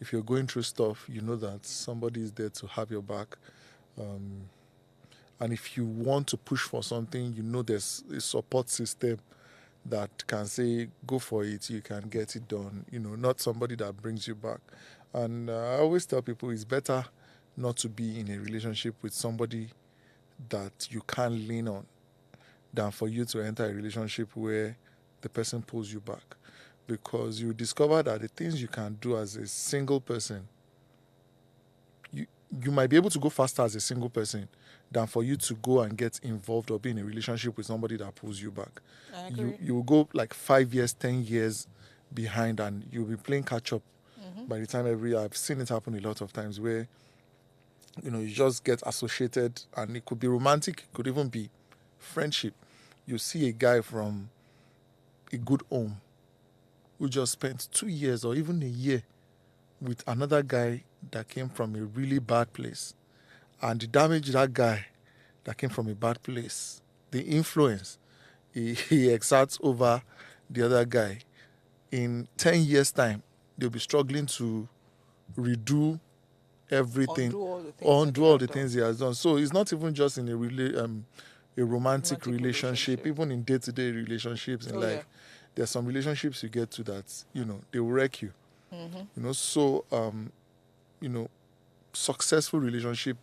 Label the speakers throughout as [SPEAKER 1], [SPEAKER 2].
[SPEAKER 1] if you're going through stuff, you know that somebody is there to have your back. Um, and if you want to push for something, you know there's a support system that can say, go for it, you can get it done. Not somebody that brings you back. And I always tell people it's better not to be in a relationship with somebody that you can't lean on than for you to enter a relationship where the person pulls you back. Because you discover that the things you can do as a single person, you, you might be able to go faster as a single person than for you to go and get involved or be in a relationship with somebody that pulls you back.
[SPEAKER 2] I
[SPEAKER 1] You
[SPEAKER 2] agree.
[SPEAKER 1] you will go like 5 years, 10 years behind, and you'll be playing catch up
[SPEAKER 2] Mm-hmm.
[SPEAKER 1] by the time every. I've seen it happen a lot of times where you just get associated, and it could be romantic, it could even be friendship. You see a guy from a good home who just spent 2 years or even a year with another guy that came from a really bad place, and the damage that guy that came from a bad place, the influence he exerts over the other guy, in 10 years' time, they'll be struggling to redo everything,
[SPEAKER 2] Undo all the things
[SPEAKER 1] or
[SPEAKER 2] that
[SPEAKER 1] undo
[SPEAKER 2] they
[SPEAKER 1] all
[SPEAKER 2] have
[SPEAKER 1] the
[SPEAKER 2] done.
[SPEAKER 1] things he has done. So it's not even just in a romantic
[SPEAKER 2] Romantic
[SPEAKER 1] relationship,
[SPEAKER 2] relationship.
[SPEAKER 1] even in day-to-day relationships in
[SPEAKER 2] Oh yeah.
[SPEAKER 1] life. There's some relationships you get to that, they will wreck you.
[SPEAKER 2] Mm-hmm.
[SPEAKER 1] So you know, successful relationship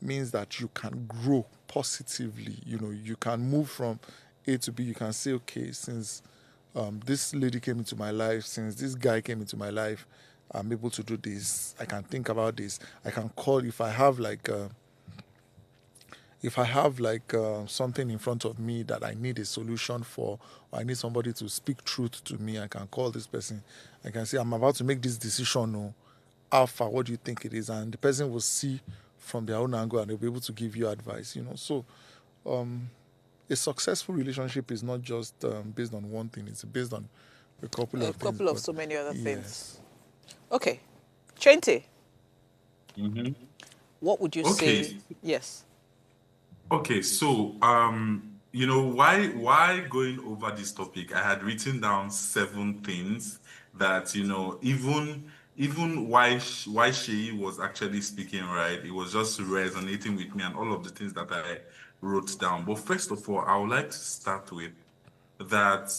[SPEAKER 1] means that you can grow positively. You can move from A to B. You can say, okay, since this lady came into my life, since this guy came into my life, I'm able to do this. I can think about this. I can call if I have something in front of me that I need a solution for, or I need somebody to speak truth to me. I can call this person. I can say, I'm about to make this decision. No, Alpha, what do you think it is? And the person will see from their own angle, and they'll be able to give you advice. So um, a successful relationship is not just based on one thing. It's based on a couple
[SPEAKER 2] A
[SPEAKER 1] of things.
[SPEAKER 2] couple of
[SPEAKER 1] But
[SPEAKER 2] so many other things.
[SPEAKER 1] yes.
[SPEAKER 2] Okay. Chente,
[SPEAKER 3] Hmm.
[SPEAKER 2] what would you
[SPEAKER 3] Okay.
[SPEAKER 2] say? Yes.
[SPEAKER 3] Okay. So, why going over this topic? I had written down 7 things that, even why Shay was actually speaking, right? It was just resonating with me and all of the things that I wrote down. But first of all, I would like to start with that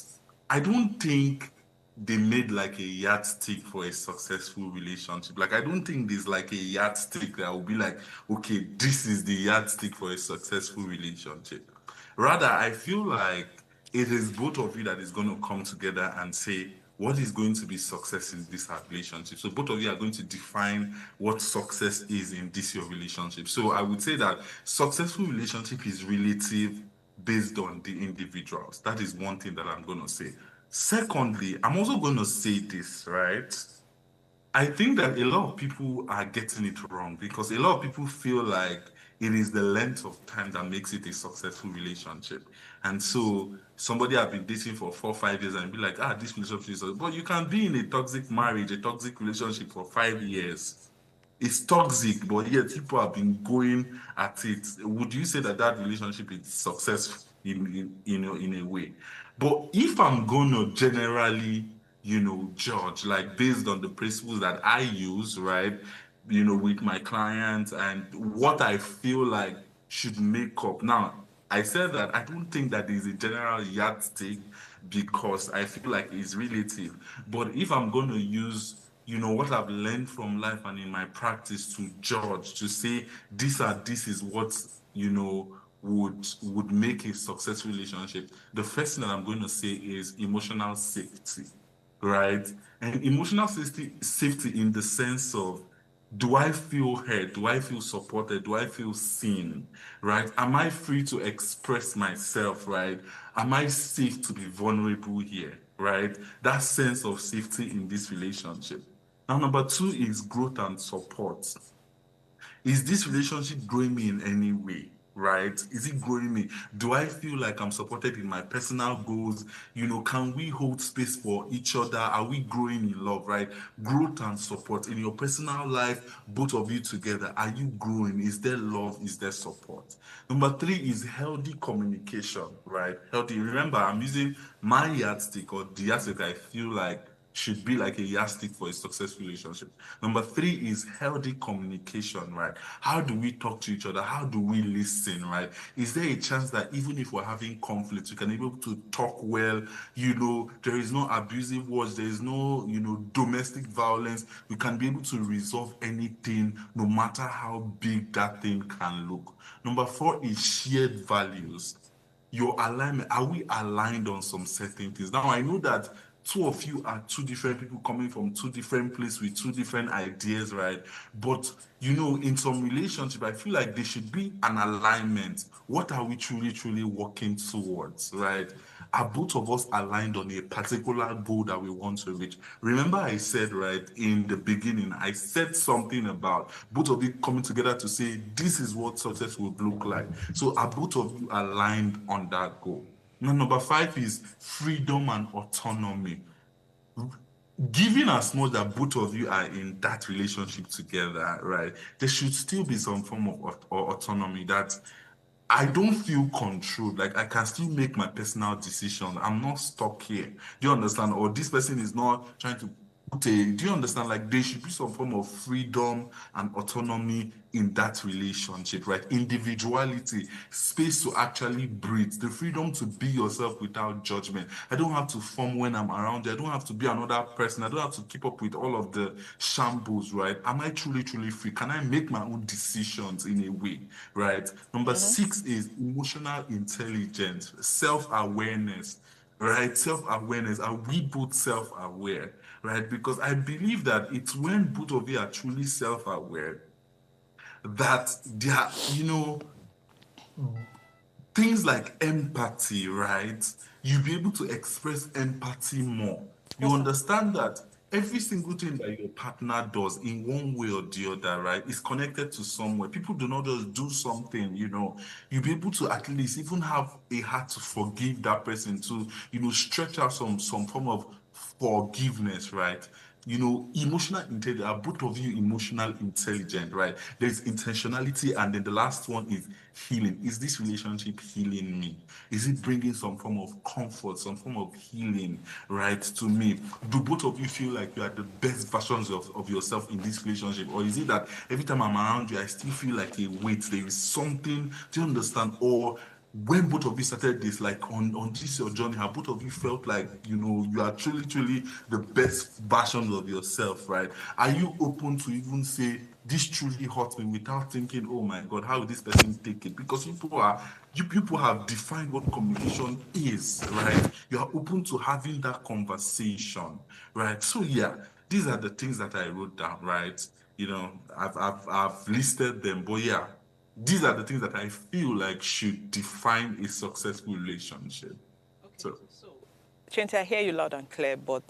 [SPEAKER 3] I don't think they made like a yardstick for a successful relationship. Like, I don't think there's like a yardstick that will be like, okay, this is the yardstick for a successful relationship. Rather, I feel like it is both of you that is going to come together and say, what is going to be success in this relationship? So both of you are going to define what success is in this your relationship. So I would say that successful relationship is relative based on the individuals. That is one thing that I'm going to say. Secondly, I'm also going to say this, right? I think that a lot of people are getting it wrong because a lot of people feel like it is the length of time that makes it a successful relationship. And so somebody have been dating for 4, 5 years and be like, this relationship is, but you can be in a toxic marriage, a toxic relationship for 5 years. It's toxic, but yet people have been going at it. Would you say that that relationship is successful in a way? But if I'm gonna generally, judge like based on the principles that I use, right? With my clients and what I feel like should make up. Now, I said that I don't think that there's a general yardstick because I feel like it's relative. But if I'm going to use, what I've learned from life and in my practice to judge, to say this is what, would make a successful relationship, the first thing that I'm going to say is emotional safety, right? And emotional safety in the sense of, do I feel heard? Do I feel supported? Do I feel seen? Right? Am I free to express myself? Right? Am I safe to be vulnerable here? Right? That sense of safety in this relationship. Now, number two is growth and support. Is this relationship growing me in any way? Right? Is it growing me? Do I feel like I'm supported in my personal goals? Can we hold space for each other? Are we growing in love? Right? Growth and support in your personal life, both of you together. Are you growing? Is there love? Is there support? Number three is healthy communication, right? Healthy. Remember, I'm using my yardstick or the yardstick I feel like should be like a yardstick for a successful relationship. Number 3 is healthy communication, right? How do we talk to each other? How do we listen, right? Is there a chance that even if we're having conflicts, we can be able to talk well? There is no abusive words, there is no, domestic violence. We can be able to resolve anything, no matter how big that thing can look. Number 4 is shared values. Your alignment, are we aligned on some certain things? Now I know that two of you are two different people coming from two different places with two different ideas, right? But in some relationship, I feel like there should be an alignment. What are we truly working towards, right? Are both of us aligned on a particular goal that we want to reach? Remember, I said, right, in the beginning, I said something about both of you coming together to say, this is what success would look like. So, are both of you aligned on that goal? Now, number 5 is freedom and autonomy. Given as much that both of you are in that relationship together, right, there should still be some form of autonomy that I don't feel controlled. Like I can still make my personal decisions. I'm not stuck here. Do you understand? Or this person is not trying to do you understand? Like there should be some form of freedom and autonomy in that relationship, right? Individuality, space to actually breathe, the freedom to be yourself without judgment. I don't have to form when I'm around you. I don't have to be another person. I don't have to keep up with all of the shambles, right? Am I truly free? Can I make my own decisions in a way, right? Number 6 is emotional intelligence, self-awareness, right? Self-awareness. Are we both self-aware, right? Because I believe that it's when both of you are truly self-aware that there are, things like empathy, right? You'll be able to express empathy more. You
[SPEAKER 2] Awesome.
[SPEAKER 3] understand that every single thing that your partner does in one way or the other, right, is connected to somewhere. People do not just do something, You'll be able to at least even have a heart to forgive that person, to, stretch out some form of forgiveness, right? Emotional intelligence. Are both of you emotional intelligent, right? There's intentionality, and then the last one is healing. Is this relationship healing me? Is it bringing some form of comfort, some form of healing, right, to me? Do both of you feel like you are the best versions of yourself in this relationship? Or is it that every time I'm around you, I still feel like a weight? There is something, do you understand? Or when both of you started this, like on this your journey, have both of you felt like you are truly the best version of yourself, right? Are you open to even say this truly hurts me without thinking, oh my god, how will this person take it? Because people have defined what communication is, right? You are open to having that conversation, right? So yeah, these are the things that I wrote down, right? I've listed them, but yeah, these are the things that I feel like should define a successful relationship.
[SPEAKER 2] Okay.
[SPEAKER 3] So,
[SPEAKER 2] So, Chente, I hear you loud and clear, but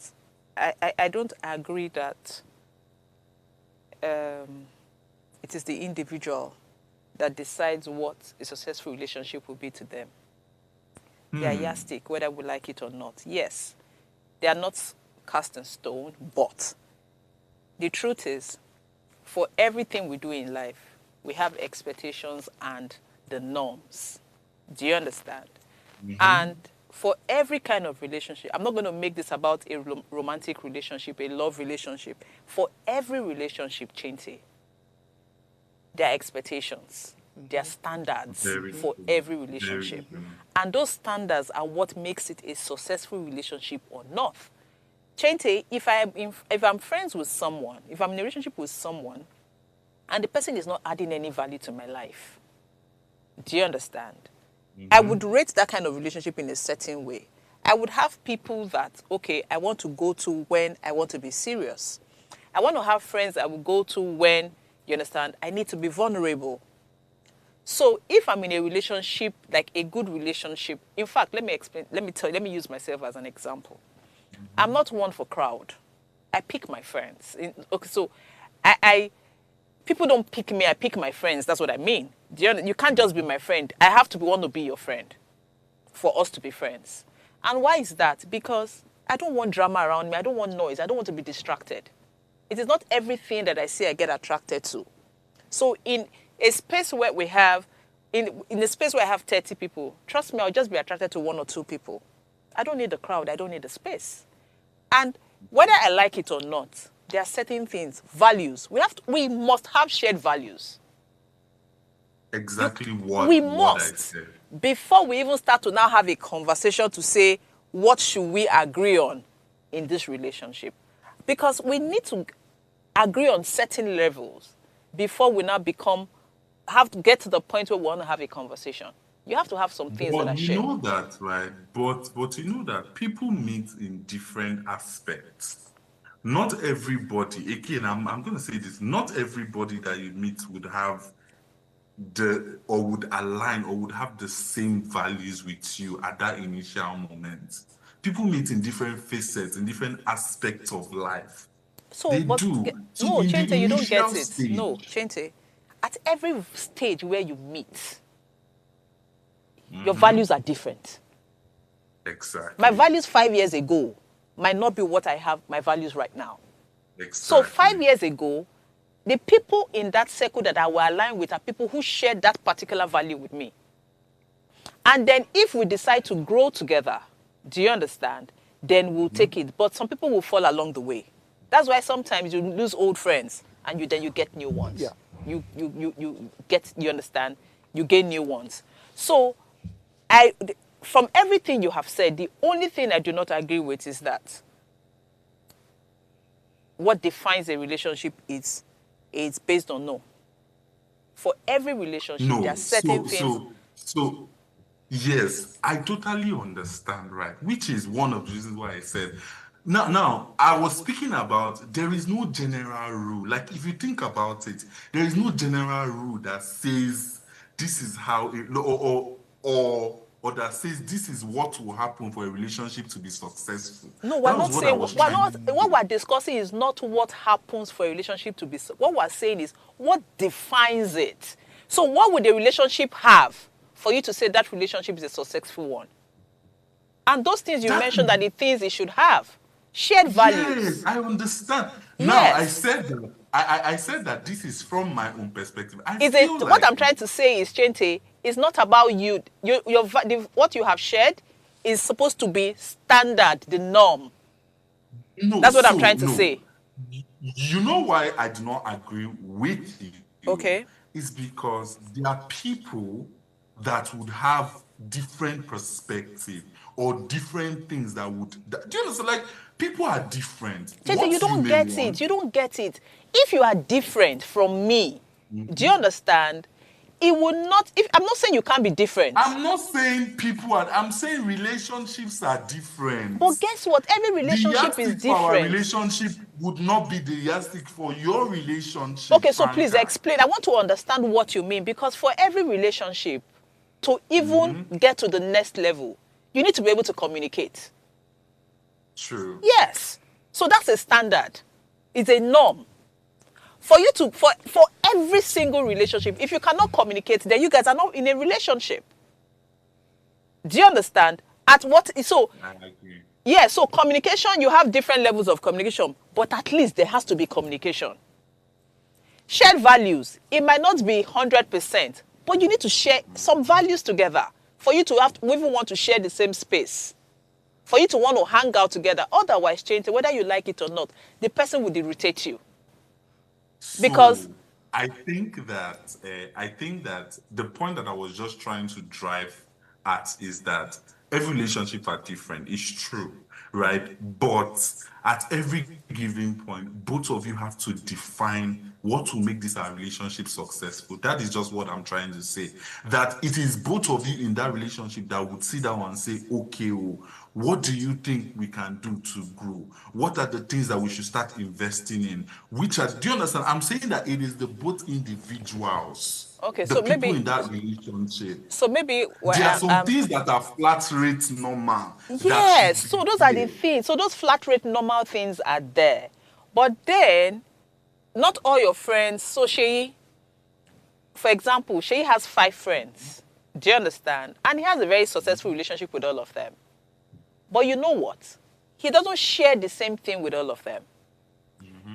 [SPEAKER 2] I don't agree that it is the individual that decides what a successful relationship will be to them. They are yardstick, whether we like it or not. Yes, they are not cast in stone, but the truth is, for everything we do in life, we have expectations and the norms. Do you understand? And for every kind of relationship, I'm not going to make this about a romantic relationship, a love relationship. For every relationship, Chente, there are expectations, there are standards
[SPEAKER 3] very
[SPEAKER 2] for
[SPEAKER 3] true.
[SPEAKER 2] every
[SPEAKER 3] Very
[SPEAKER 2] relationship.
[SPEAKER 3] true.
[SPEAKER 2] And those standards are what makes it a successful relationship or not. Chente, if I'm friends with someone, if I'm in a relationship with someone, and the person is not adding any value to my life, do you understand? I would rate that kind of relationship in a certain way. I would have people that, okay, I want to go to when I want to be serious. I want to have friends I will go to when, you understand, I need to be vulnerable. So if I'm in a relationship, like a good relationship, in fact, let me use myself as an example. I'm not one for crowd. I pick my friends. Okay, so I people don't pick me, I pick my friends. That's what I mean. You can't just be my friend. I have to want to be your friend for us to be friends. And why is that? Because I don't want drama around me. I don't want noise. I don't want to be distracted. It is not everything that I see I get attracted to. So in a space where we have, in a space where I have 30 people, trust me, I'll just be attracted to 1 or 2 people. I don't need the crowd. I don't need the space. And Whether I like it or not, there are certain things, values. We must have shared values.
[SPEAKER 3] Exactly
[SPEAKER 2] We
[SPEAKER 3] what I
[SPEAKER 2] must.
[SPEAKER 3] said.
[SPEAKER 2] Before we even start to now have a conversation to say, what should we agree on in this relationship? Because we need to agree on certain levels before we now have to get to the point where we want to have a conversation. You have to have some things that
[SPEAKER 3] But
[SPEAKER 2] are
[SPEAKER 3] you
[SPEAKER 2] shared.
[SPEAKER 3] know that, right? But you know that people meet in different aspects. Not everybody, again, I'm gonna say this, not everybody that you meet would have or would align or would have the same values with you at that initial moment. People meet in different facets, in different aspects of life.
[SPEAKER 2] So,
[SPEAKER 3] They
[SPEAKER 2] but
[SPEAKER 3] do. So
[SPEAKER 2] no,
[SPEAKER 3] in the
[SPEAKER 2] Chente, you don't
[SPEAKER 3] initial
[SPEAKER 2] get it. No,
[SPEAKER 3] stage,
[SPEAKER 2] Chente, at every stage where you meet, your values are different. My
[SPEAKER 3] exactly.
[SPEAKER 2] values 5 years ago might not be what I have my values right now. So
[SPEAKER 3] Exactly.
[SPEAKER 2] 5 years ago, the people in that circle that I will align with are people who share that particular value with me. And then if we decide to grow together, do you understand? Then we'll take it. But some people will fall along the way. That's why sometimes you lose old friends and then you get new ones.
[SPEAKER 1] Yeah.
[SPEAKER 2] You understand? You gain new ones. So from everything you have said, the only thing I do not agree with is that what defines a relationship is based on no. For every relationship, there are
[SPEAKER 3] No,
[SPEAKER 2] certain things.
[SPEAKER 3] so yes, I totally understand, right? Which is one of the reasons why I said now I was speaking about there is no general rule. Like if you think about it, there is no general rule that says this is how it or that says this is what will happen for a relationship to be successful.
[SPEAKER 2] No, we're
[SPEAKER 3] That was
[SPEAKER 2] not
[SPEAKER 3] what I
[SPEAKER 2] saying,
[SPEAKER 3] was
[SPEAKER 2] we're
[SPEAKER 3] trying
[SPEAKER 2] not,
[SPEAKER 3] to
[SPEAKER 2] what
[SPEAKER 3] say.
[SPEAKER 2] we're discussing is not what happens for a relationship to be, what we're saying is what defines it. So what would a relationship have for you to say that relationship is a successful one? And those things you
[SPEAKER 3] That
[SPEAKER 2] mentioned are the things it should have. Shared
[SPEAKER 3] Yes,
[SPEAKER 2] values.
[SPEAKER 3] I understand. Now, I
[SPEAKER 2] Yes.
[SPEAKER 3] said that I said that this is from my own perspective. I
[SPEAKER 2] Is it
[SPEAKER 3] feel
[SPEAKER 2] what
[SPEAKER 3] like
[SPEAKER 2] I'm trying to say is, Chente, it's not about you. What you have shared is supposed to be standard, the norm.
[SPEAKER 3] no,
[SPEAKER 2] That's what I'm
[SPEAKER 3] so
[SPEAKER 2] trying to
[SPEAKER 3] no.
[SPEAKER 2] say.
[SPEAKER 3] You know why I do not agree with you?
[SPEAKER 2] Okay.
[SPEAKER 3] Is because there are people that would have different perspective or different things do you understand? Like people are different.
[SPEAKER 2] Chete, you
[SPEAKER 3] What you
[SPEAKER 2] don't
[SPEAKER 3] may
[SPEAKER 2] get it.
[SPEAKER 3] want.
[SPEAKER 2] You don't get it. If you are different from me, do you understand? It will not. If I'm not saying you can't be different,
[SPEAKER 3] I'm not saying I'm saying relationships are different.
[SPEAKER 2] but guess what? Every
[SPEAKER 3] The
[SPEAKER 2] relationship is
[SPEAKER 3] yardstick for our
[SPEAKER 2] different.
[SPEAKER 3] relationship would not be the yardstick for your relationship,
[SPEAKER 2] Okay, so please
[SPEAKER 3] Franca.
[SPEAKER 2] explain. I want to understand what you mean because for every relationship, to even get to the next level, you need to be able to communicate.
[SPEAKER 3] True.
[SPEAKER 2] Yes. So that's a standard. It's a norm. For you to for every single relationship, if you cannot communicate, then you guys are not in a relationship. Do you understand?
[SPEAKER 3] I agree.
[SPEAKER 2] Yeah, so communication, you have different levels of communication, but at least there has to be communication. Shared values, it might not be 100%, but you need to share some values together for you to even want to share the same space. For you to want to hang out together. Otherwise, change whether you like it or not, the person would irritate you. Because
[SPEAKER 3] So I think that the point that I was just trying to drive at is that every relationship are different. It's true, right? But at every given point, both of you have to define what will make this our relationship successful. That is just what I'm trying to say. That it is both of you in that relationship that would sit down and say, okay, oh, what do you think we can do to grow? What are the things that we should start investing in? Do you understand? I'm saying that it is the both individuals,
[SPEAKER 2] okay,
[SPEAKER 3] the people in that relationship.
[SPEAKER 2] well,
[SPEAKER 3] There are some things that are flat rate normal that
[SPEAKER 2] yes,
[SPEAKER 3] should
[SPEAKER 2] so
[SPEAKER 3] be
[SPEAKER 2] those are the
[SPEAKER 3] there.
[SPEAKER 2] things. So those flat rate normal things are there. But then, not all your friends. So for example, Shay has 5 friends. Do you understand? And he has a very successful relationship with all of them. But you know what? He doesn't share the same thing with all of them.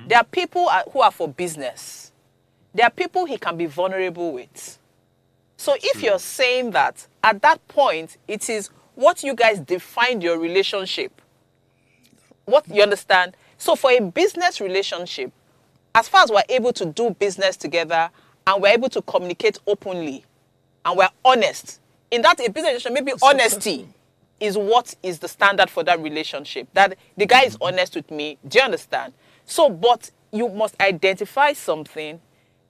[SPEAKER 2] There are people who are for business. There are people he can be vulnerable with. So if you're saying that, at that point, it is what you guys defined your relationship. What you understand? So for a business relationship, as far as we're able to do business together and we're able to communicate openly and we're honest, in that a business relationship, maybe honesty is what is the standard for that relationship. That the guy is honest with me. Do you understand? So, but you must identify something.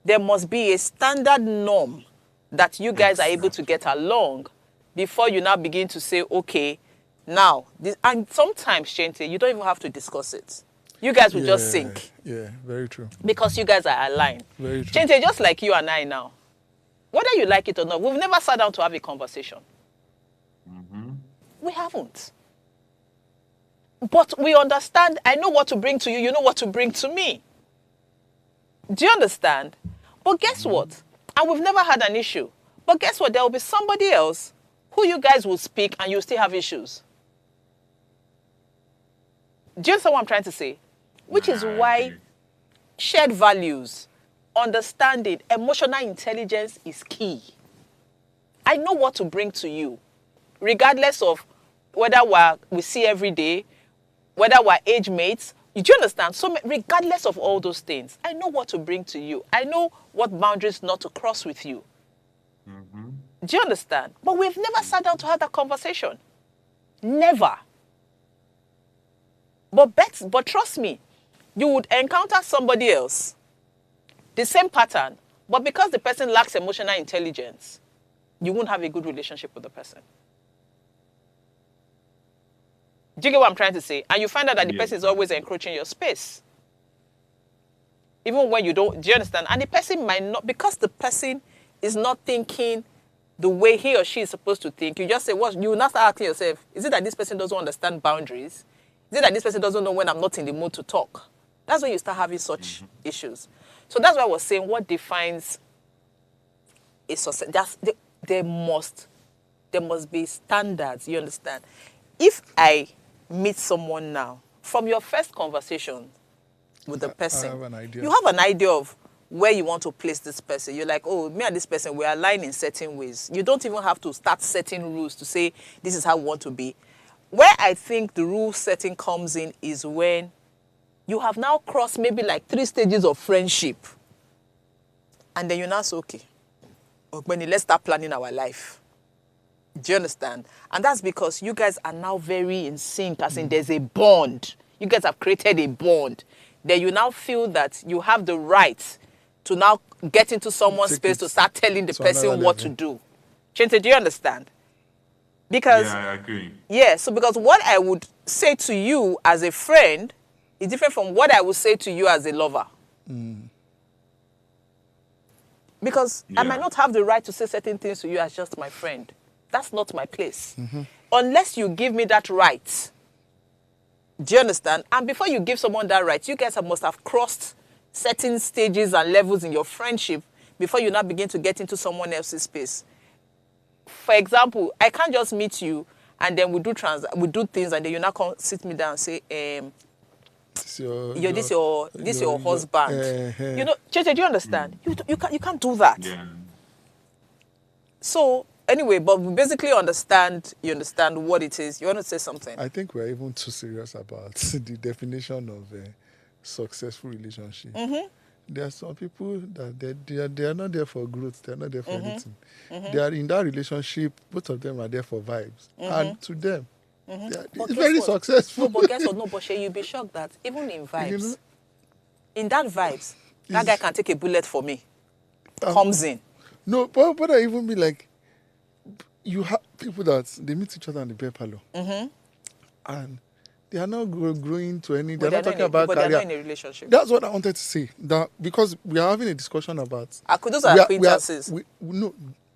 [SPEAKER 2] There must be a standard norm that you guys are able to get along before you now begin to say, okay, now, this, and sometimes, Shente, you don't even have to discuss it. You guys will just sync.
[SPEAKER 1] Yeah, very true.
[SPEAKER 2] Because you guys are aligned.
[SPEAKER 1] Very true.
[SPEAKER 2] Shente, just like you and I now, whether you like it or not, we've never sat down to have a conversation. We haven't. But we understand, I know what to bring to you, you know what to bring to me. Do you understand? But guess what? And we've never had an issue. But guess what? There will be somebody else who you guys will speak and you still have issues. Do you understand what I'm trying to say? Which is why shared values, understanding, emotional intelligence is key. I know what to bring to you, regardless of whether we see every day, whether we're age mates. Do you understand? So regardless of all those things, I know what to bring to you. I know what boundaries not to cross with you. Do you understand? But we've never sat down to have that conversation. Never. But trust me, you would encounter somebody else, the same pattern, but because the person lacks emotional intelligence, you won't have a good relationship with the person. Do you get what I'm trying to say? And you find out that the person is always encroaching your space. Even when you don't, do you understand? And the person might not, because the person is not thinking the way he or she is supposed to think, you just say, what? You will not start asking yourself, is it that this person doesn't understand boundaries? Is it that this person doesn't know when I'm not in the mood to talk? That's when you start having such issues. So that's why I was saying, what defines a success? There must be standards, you understand? If I meet someone now, from your first conversation with the person,
[SPEAKER 1] I have an idea.
[SPEAKER 2] you have an idea of where you want to place this person. You're like, oh, me and this person, we align in certain ways. You don't even have to start setting rules to say, this is how we want to be. Where I think the rule setting comes in is when you have now crossed maybe like 3 stages of friendship. And then you're now say, okay, Ogbeni, let's start planning our life. Do you understand? And that's because you guys are now very in sync, as in there's a bond. You guys have created a bond. Then you now feel that you have the right to now get into someone's space to start telling the person what to do. Chente, do you understand? Because,
[SPEAKER 3] yeah, I agree.
[SPEAKER 2] Yeah, so because what I would say to you as a friend is different from what I would say to you as a lover. Because I might not have the right to say certain things to you as just my friend. That's not my place. Unless you give me that right. Do you understand? And before you give someone that right, you guys must have crossed certain stages and levels in your friendship before you now begin to get into someone else's space. For example, I can't just meet you and then we do things and then you now come sit me down and say, this your husband. You know, Cheche, do you understand? You can't do that.
[SPEAKER 3] Yeah.
[SPEAKER 2] So anyway, but we basically understand. You understand what it is. You want to say something?
[SPEAKER 1] I think we're even too serious about the definition of a successful relationship. There are some people that they are not there for growth. They are not there for anything. They are in that relationship. Both of them are there for vibes, and to them, it's very successful.
[SPEAKER 2] No, but guess what? No, but Shay, you'll be shocked that even in vibes, in that vibes, that guy can take a bullet for me. Comes in.
[SPEAKER 1] No, but I even be like, you have people that they meet each other in the beer parlor, and they are not growing to any. They're not talking about career.
[SPEAKER 2] They're not in a relationship.
[SPEAKER 1] That's what I wanted to say. That because we are having a discussion about.
[SPEAKER 2] Those are acquaintances.
[SPEAKER 1] No,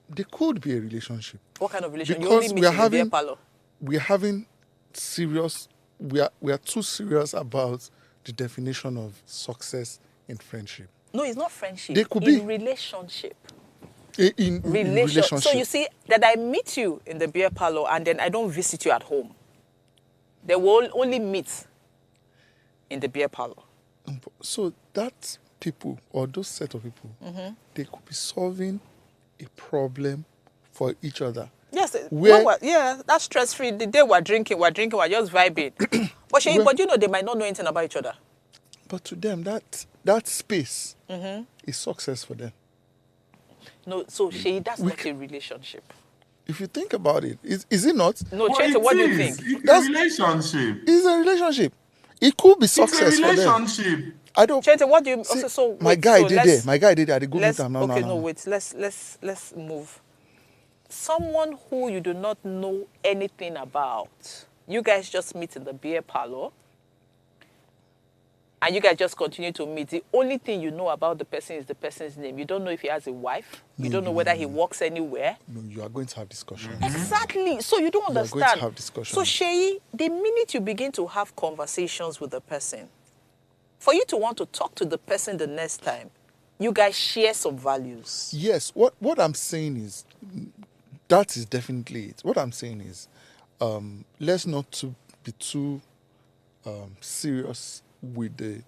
[SPEAKER 1] they could be a relationship.
[SPEAKER 2] What kind of relationship?
[SPEAKER 1] Because
[SPEAKER 2] you only meet in the beer parlor.
[SPEAKER 1] We are having serious. We are too serious about the definition of success in friendship.
[SPEAKER 2] No, it's not friendship.
[SPEAKER 1] They could be
[SPEAKER 2] relationship.
[SPEAKER 1] In relationship.
[SPEAKER 2] So you see that I meet you in the beer parlor and then I don't visit you at home. They will only meet in the beer parlor.
[SPEAKER 1] So that people or those set of people, they could be solving a problem for each other
[SPEAKER 2] Yes,
[SPEAKER 1] Where-
[SPEAKER 2] that's stress-free. The day we're drinking, we're just vibing. But but you know, they might not know anything about each other.
[SPEAKER 1] But to them, that space is success for them.
[SPEAKER 2] No, so that's not a relationship.
[SPEAKER 1] If you think about it, is it not?
[SPEAKER 2] No,
[SPEAKER 3] But
[SPEAKER 2] Chente, what do you think?
[SPEAKER 3] It's
[SPEAKER 1] That's-
[SPEAKER 3] a relationship.
[SPEAKER 1] It's a relationship. It could be
[SPEAKER 3] It's a
[SPEAKER 1] success for them.
[SPEAKER 3] relationship.
[SPEAKER 1] I don't.
[SPEAKER 2] Chente, what do you?
[SPEAKER 1] See,
[SPEAKER 2] Also, so
[SPEAKER 1] my
[SPEAKER 2] wait,
[SPEAKER 1] guy
[SPEAKER 2] so
[SPEAKER 1] did there. My guy did there. I did go meet him. No,
[SPEAKER 2] okay,
[SPEAKER 1] no.
[SPEAKER 2] wait. Let's move. Someone who you do not know anything about. You guys just meet in the beer parlor. And you guys just continue to meet. The only thing you know about the person is the person's name. You don't know if he has a wife. You don't know whether he works anywhere.
[SPEAKER 1] No, you are going to have discussion.
[SPEAKER 2] Exactly. So you don't
[SPEAKER 1] You are
[SPEAKER 2] understand.
[SPEAKER 1] going to have discussion.
[SPEAKER 2] So Sheyi, the minute you begin to have conversations with the person, for you to want to talk to the person the next time, you guys share some values.
[SPEAKER 1] Yes. What I'm saying is, that is definitely it. What I'm saying is, let's not be too serious with the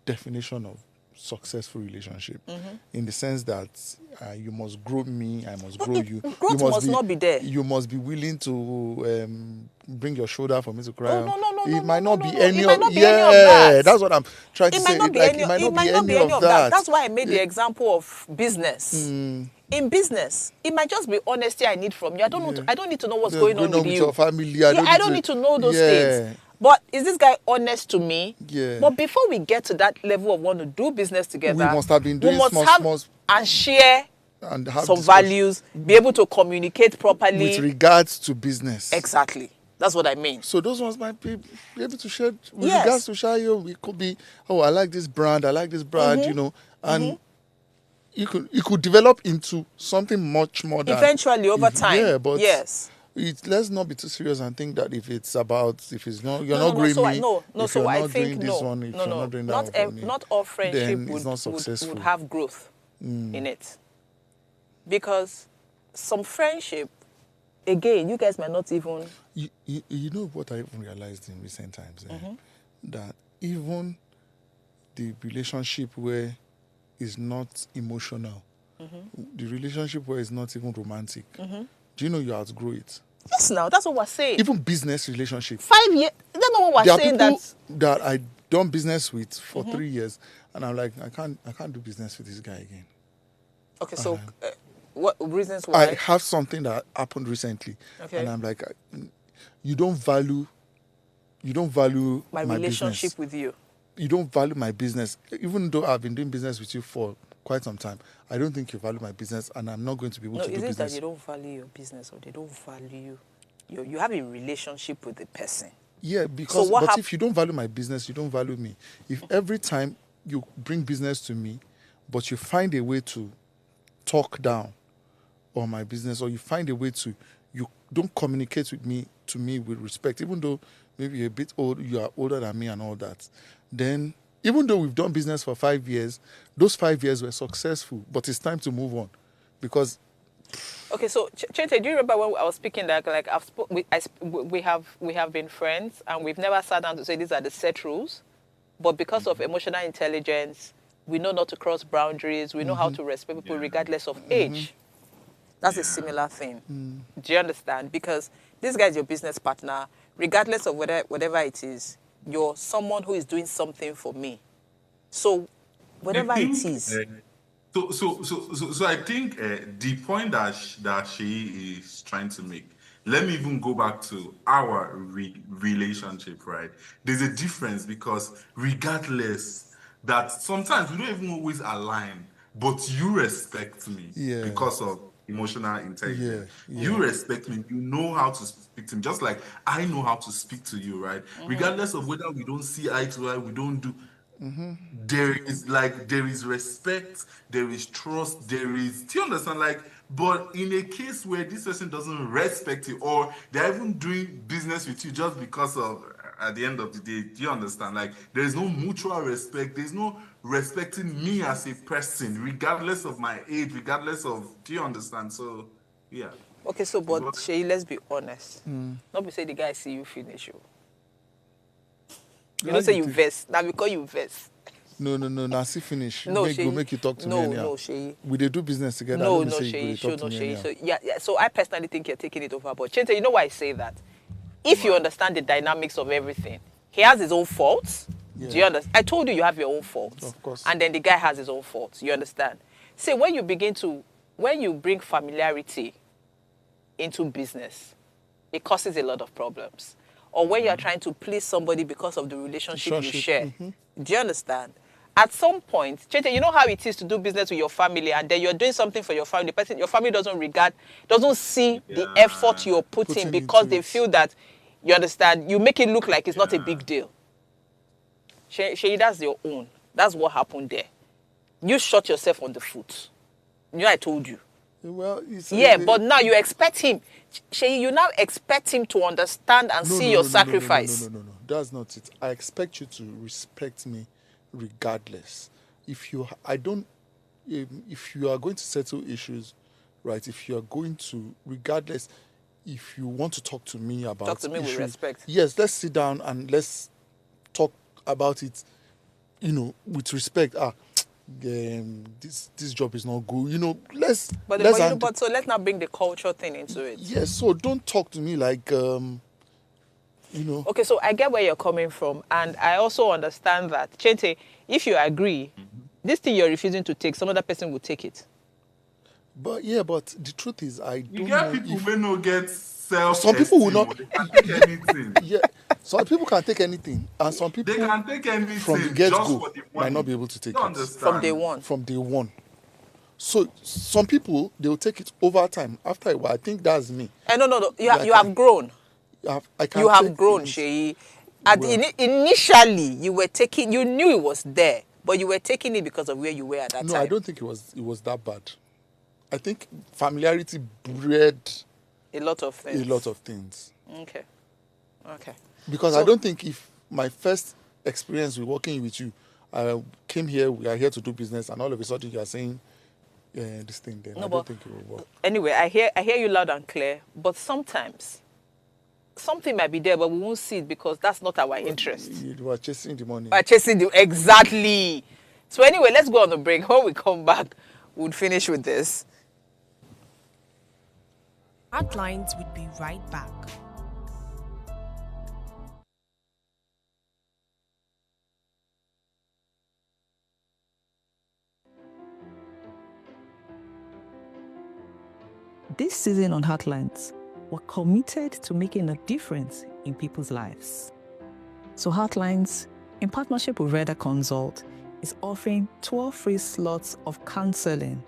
[SPEAKER 1] definition of successful relationship, in the sense that you must grow me, I must grow you.
[SPEAKER 2] Growth
[SPEAKER 1] You
[SPEAKER 2] must not be there.
[SPEAKER 1] You must be willing to bring your shoulder for me to cry on.
[SPEAKER 2] No,
[SPEAKER 1] It might not be
[SPEAKER 2] no.
[SPEAKER 1] any
[SPEAKER 2] It
[SPEAKER 1] of
[SPEAKER 2] might not be any of that.
[SPEAKER 1] That's what I'm trying to
[SPEAKER 2] It
[SPEAKER 1] say.
[SPEAKER 2] might not be
[SPEAKER 1] Like,
[SPEAKER 2] any,
[SPEAKER 1] it might not be any of
[SPEAKER 2] that.
[SPEAKER 1] that.
[SPEAKER 2] That's why I made the example of business. In business, it might just be honesty I need from you. I don't need to know what's going on with you.
[SPEAKER 1] Your family.
[SPEAKER 2] I don't need to know those things. But is this guy honest to me?
[SPEAKER 1] Yeah.
[SPEAKER 2] But before we get to that level of want to do business together,
[SPEAKER 1] We must have been doing small
[SPEAKER 2] and share
[SPEAKER 1] and have
[SPEAKER 2] some
[SPEAKER 1] discussion
[SPEAKER 2] values, be able to communicate properly.
[SPEAKER 1] with regards to business.
[SPEAKER 2] Exactly. That's what I mean.
[SPEAKER 1] So those ones might be able to share with
[SPEAKER 2] Yes.
[SPEAKER 1] regards to share you. It could be, oh, I like this brand, you know, and you could develop into something much more than
[SPEAKER 2] Eventually, over time.
[SPEAKER 1] Yeah, but
[SPEAKER 2] yes.
[SPEAKER 1] let's not be too serious and think that if it's not you're
[SPEAKER 2] No,
[SPEAKER 1] not growing
[SPEAKER 2] so
[SPEAKER 1] me.
[SPEAKER 2] so
[SPEAKER 1] you're
[SPEAKER 2] I
[SPEAKER 1] not
[SPEAKER 2] think
[SPEAKER 1] doing this one, if you're not doing that one for me,
[SPEAKER 2] not all friendship
[SPEAKER 1] then it's not successful.
[SPEAKER 2] would have growth in it, because some friendship, again, you guys might not even.
[SPEAKER 1] You know what I even realized in recent times, that even the relationship where it's not emotional, the relationship where it's not even romantic, do you know you outgrow it?
[SPEAKER 2] Yes, now that's what we're saying.
[SPEAKER 1] Even business relationship.
[SPEAKER 2] 5 years. That's not what
[SPEAKER 1] There
[SPEAKER 2] we're
[SPEAKER 1] are
[SPEAKER 2] saying.
[SPEAKER 1] people
[SPEAKER 2] That
[SPEAKER 1] that I done business with for 3 years, and I'm like, I can't do business with this guy again.
[SPEAKER 2] okay. So, what reasons why?
[SPEAKER 1] I have something that happened recently,
[SPEAKER 2] Okay.
[SPEAKER 1] and I'm like, you don't value
[SPEAKER 2] my relationship
[SPEAKER 1] business.
[SPEAKER 2] with you.
[SPEAKER 1] You don't value my business, even though I've been doing business with you for quite some time. I don't think you value my business, and I'm not going to be able
[SPEAKER 2] No,
[SPEAKER 1] to do
[SPEAKER 2] is it that
[SPEAKER 1] business.
[SPEAKER 2] you don't value your business, or they don't value you? You have a relationship with the person.
[SPEAKER 1] Yeah, because
[SPEAKER 2] what
[SPEAKER 1] but if you don't value my business, you don't value me. If every time you bring business to me, but you find a way to talk down on my business, or you find a way you don't communicate with me with respect, even though maybe you're a bit old, you are older than me and all that, then even though we've done business for 5 years, those 5 years were successful, but it's time to move on, because
[SPEAKER 2] Okay, so Chente, do you remember when I was speaking that like we have been friends and we've never sat down to say these are the set rules, but because of emotional intelligence, we know not to cross boundaries. We know how to respect people regardless of age. That's a similar thing. Do you understand? Because this guy is your business partner, regardless of whatever it is. You're someone who is doing something for me. So whatever it is.
[SPEAKER 3] So I think the point that she is trying to make. Let me even go back to our relationship, right? There's a difference, because regardless that sometimes we don't even always align, but you respect me because of emotional intelligence. You respect me. You know how to speak to me, just like I know how to speak to you, right? Regardless of whether we don't see eye to eye, we don't do. There is respect, there is trust, do you understand? But in a case where this person doesn't respect you, or they're even doing business with you just because of, at the end of the day, do you understand? There is no mutual respect, there's no respecting me as a person, regardless of my age, regardless of, do you understand? So, yeah.
[SPEAKER 2] Okay, so but Sheyi, let's be honest. Not be say the guy see you finish you. You don't say you vest. Now because you vest.
[SPEAKER 1] No. Now see finish.
[SPEAKER 2] No,
[SPEAKER 1] Go make you talk to me anyhow.
[SPEAKER 2] No, Sheyi.
[SPEAKER 1] We they do business together.
[SPEAKER 2] No,
[SPEAKER 1] Let me
[SPEAKER 2] no,
[SPEAKER 1] say you go
[SPEAKER 2] Sheyi.
[SPEAKER 1] dey
[SPEAKER 2] Sure,
[SPEAKER 1] talk to
[SPEAKER 2] no,
[SPEAKER 1] me
[SPEAKER 2] Sheyi.
[SPEAKER 1] anyhow.
[SPEAKER 2] So yeah. So I personally think you're taking it overboard. Chente, you know why I say that? If you understand the dynamics of everything, he has his own faults.
[SPEAKER 1] Yeah.
[SPEAKER 2] Do you understand? I told you have your own faults.
[SPEAKER 1] Of course.
[SPEAKER 2] And then the guy has his own faults. You understand? See, when you bring familiarity into business, it causes a lot of problems. Or when you're trying to please somebody because of the relationship you share. Do you understand? At some point, Chete, you know how it is to do business with your family, and then you're doing something for your family. The person, your family doesn't see the effort you're putting because they feel that, you understand, you make it look like it's not a big deal. Shay, that's your own. That's what happened there. You shot yourself on the foot. You know, I told you.
[SPEAKER 1] Well,
[SPEAKER 2] but now you expect him. Shay, you now expect him to understand and see your sacrifice.
[SPEAKER 1] No. That's not it. I expect you to respect me regardless. If you are going to settle issues, right? If you are going to, regardless, if you want to talk to me about
[SPEAKER 2] talk to me
[SPEAKER 1] issues,
[SPEAKER 2] with respect.
[SPEAKER 1] Yes, let's sit down and let's talk about it, with respect. This job is not good. Let's.
[SPEAKER 2] So let's not bring the culture thing into it.
[SPEAKER 1] Yes. So don't talk to me like.
[SPEAKER 2] Okay, so I get where you're coming from, and I also understand that, Chente, if you agree, this thing you're refusing to take, some other person will take it.
[SPEAKER 1] But the truth is, I don't know.
[SPEAKER 3] You get people who no get self.
[SPEAKER 1] Some people will not
[SPEAKER 3] take anything.
[SPEAKER 1] Yeah, some people can take anything, and some people
[SPEAKER 3] they can take anything
[SPEAKER 1] from the get-go might not be able to take it
[SPEAKER 2] from day one.
[SPEAKER 1] From day one. So some people, they will take it over time. After a while, I think that's me.
[SPEAKER 2] No. You have grown. You have grown, Sheyi. Initially, you knew it was there, but you were taking it because of where you were at that time.
[SPEAKER 1] No, I don't think it was that bad. I think familiarity bred
[SPEAKER 2] a lot of things. Okay.
[SPEAKER 1] Because I don't think if my first experience with working with you, I came here, we are here to do business, and all of a sudden you are saying this thing, then I don't think it will work.
[SPEAKER 2] Anyway, I hear you loud and clear, but sometimes something might be there, but we won't see it because that's not our interest.
[SPEAKER 1] You are chasing the money.
[SPEAKER 2] Exactly. So anyway, let's go on the break. When we come back, we'll finish with this.
[SPEAKER 4] Heartlines would be right back.
[SPEAKER 5] This season on Heartlines, we're committed to making a difference in people's lives. So Heartlines, in partnership with Reda Consult, is offering 12 free slots of counseling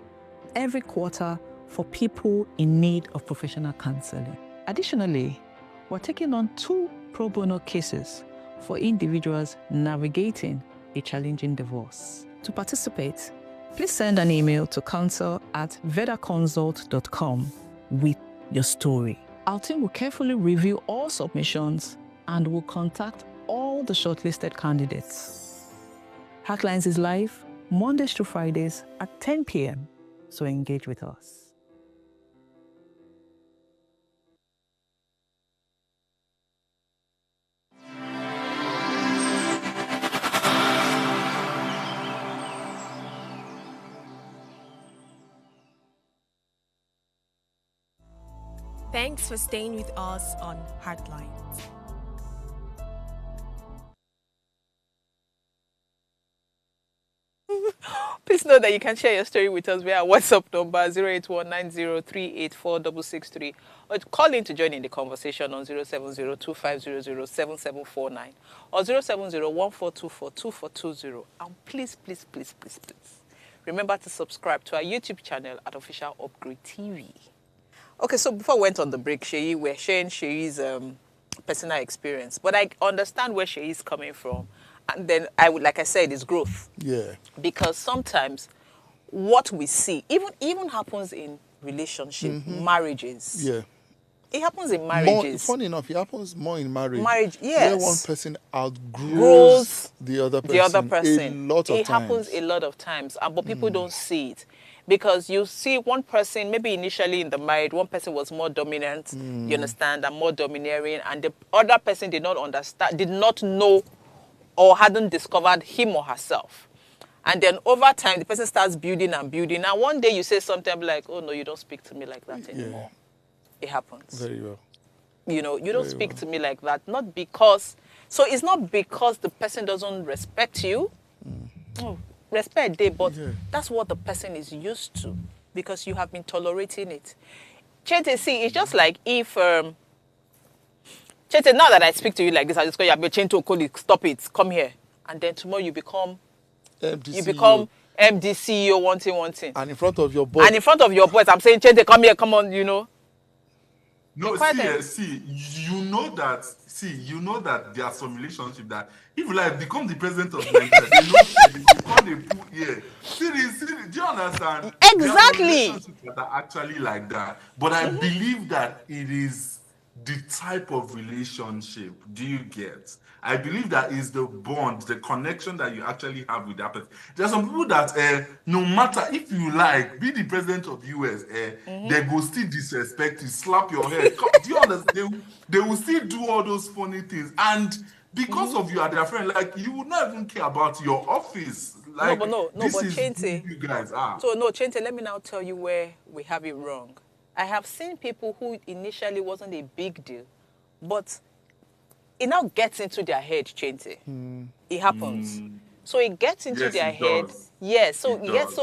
[SPEAKER 5] every quarter for people in need of professional counseling. Additionally, we're taking on 2 pro bono cases for individuals navigating a challenging divorce. To participate, please send an email to counsel@vedaconsult.com with your story. Our team will carefully review all submissions and will contact all the shortlisted candidates. Heartlines is live Mondays through Fridays at 10 p.m. So engage with us.
[SPEAKER 4] Thanks for staying with us on Heartlines.
[SPEAKER 2] Please know that you can share your story with us via WhatsApp number 08190384663 or call in to join in the conversation on 07025007749 or 07014242420. And please, remember to subscribe to our YouTube channel at Official Upgrade TV. Okay, so before we went on the break, Sheyi, we're sharing Sheyi's personal experience. But I understand where Sheyi is coming from. And then like I said, it's growth.
[SPEAKER 1] Yeah.
[SPEAKER 2] Because sometimes what we see, even happens in relationship, marriages.
[SPEAKER 1] Yeah.
[SPEAKER 2] It happens in marriages.
[SPEAKER 1] Funny enough, it happens more in marriage.
[SPEAKER 2] Yes.
[SPEAKER 1] Where one person outgrows the other person. A lot of times. It
[SPEAKER 2] happens a lot of times, but people don't see it. Because you see one person, maybe initially in the marriage, one person was more dominant, you understand, and more domineering, and the other person did not understand, did not know, or hadn't discovered him or herself. And then over time, the person starts building and building. And one day you say something like, oh, no, you don't speak to me like that anymore. It happens.
[SPEAKER 1] Very well.
[SPEAKER 2] You know, you don't speak to me like that. Not because... So it's not because the person doesn't respect you. Oh, respect they, but that's what the person is used to because you have been tolerating it. Chete, see, it's just like if... Chete, now that I speak to you like this, I just go, yeah, but Chente, stop it, come here. And then tomorrow you become...
[SPEAKER 1] MD
[SPEAKER 2] You become MD CEO, one thing.
[SPEAKER 1] And in front of your boss.
[SPEAKER 2] And in front of your boys, I'm saying, Chente, come here, come on, you know.
[SPEAKER 3] No, you know that there are some relationships that if you like become the president of Nigeria, they know they put here. Seriously, do you understand?
[SPEAKER 2] Exactly.
[SPEAKER 3] There are some relationships that are actually like that. But I believe that it is the type of relationship. Do you get? I believe that is the bond, the connection that you actually have with that person. There are some people that no matter if you like, be the president of US, they go still disrespect you, slap your head. Do you understand? They will still do all those funny things. And because of you are their friend, like you would not even care about your office. Like,
[SPEAKER 2] but Chente,
[SPEAKER 3] who you guys are.
[SPEAKER 2] So no, Chente, let me now tell you where we have it wrong. I have seen people who initially wasn't a big deal, but it now gets into their head, Chente. It happens. So it gets into their head.
[SPEAKER 3] Does.
[SPEAKER 2] Yes. So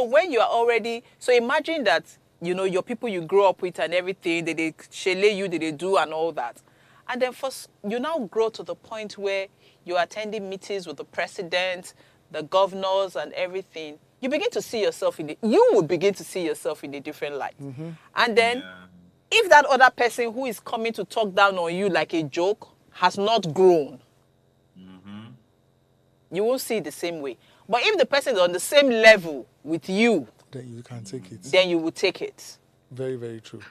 [SPEAKER 2] when you are already, so imagine that, you know, your people you grow up with and everything, they shele you, they do and all that. And then first, you now grow to the point where you're attending meetings with the president, the governors and everything. You begin to see yourself you will begin to see yourself in a different light. And then if that other person who is coming to talk down on you like a joke has not grown, you won't see it the same way. But if the person is on the same level with you,
[SPEAKER 1] then you can take it.
[SPEAKER 2] Then you will take it.
[SPEAKER 1] Very, very true.